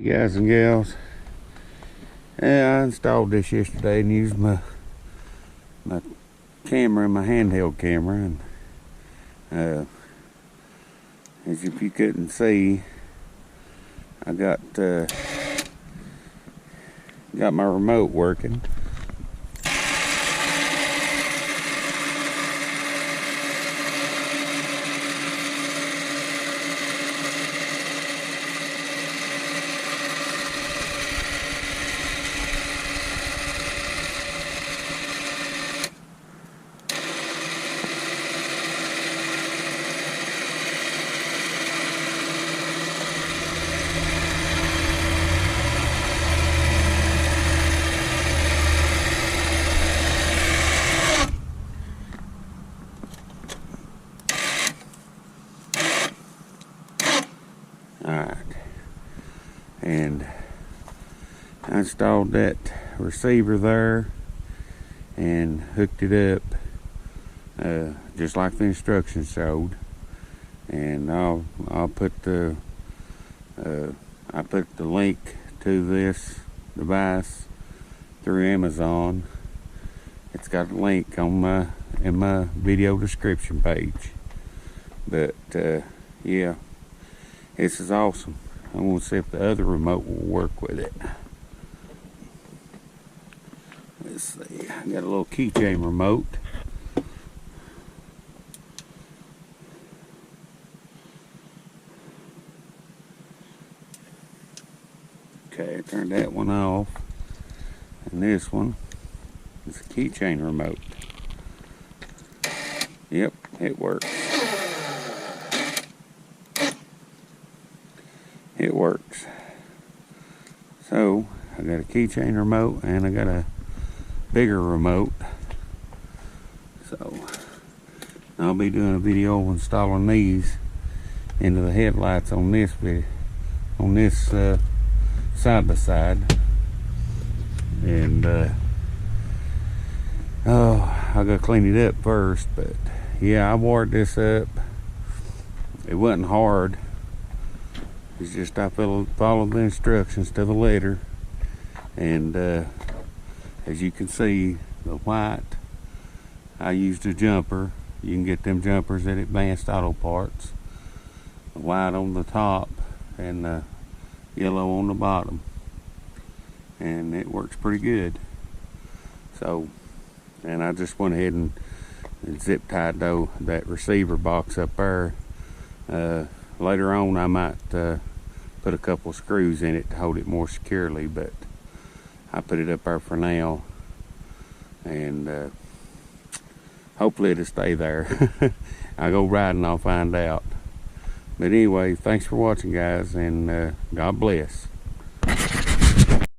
guys and gals. Yeah, I installed this yesterday and used my camera, my handheld camera, and as if you couldn't see, I got my remote working. Alright, and I installed that receiver there and hooked it up just like the instructions showed, and I'll put the link to this device through Amazon. It's got a link on in my video description page. But yeah, this is awesome. I want to see if the other remote will work with it. Let's see. I got a little keychain remote. Okay, I turned that one off. And this one is a keychain remote. Yep, it works. It works. So I got a keychain remote and I got a bigger remote. So I'll be doing a video installing these into the headlights on this side by side. And oh, I gotta clean it up first. But yeah, I wired this up. It wasn't hard. It's just I followed the instructions to the letter, and as you can see, the white, I used a jumper. You can get them jumpers at Advanced Auto Parts. The white on the top and the yellow on the bottom, and it works pretty good. So, and I just went ahead and zip tied that receiver box up there. Later on I might put a couple of screws in it to hold it more securely, but I put it up there for now, and hopefully it'll stay there. I'll go riding, I'll find out. But anyway, thanks for watching, guys, and God bless.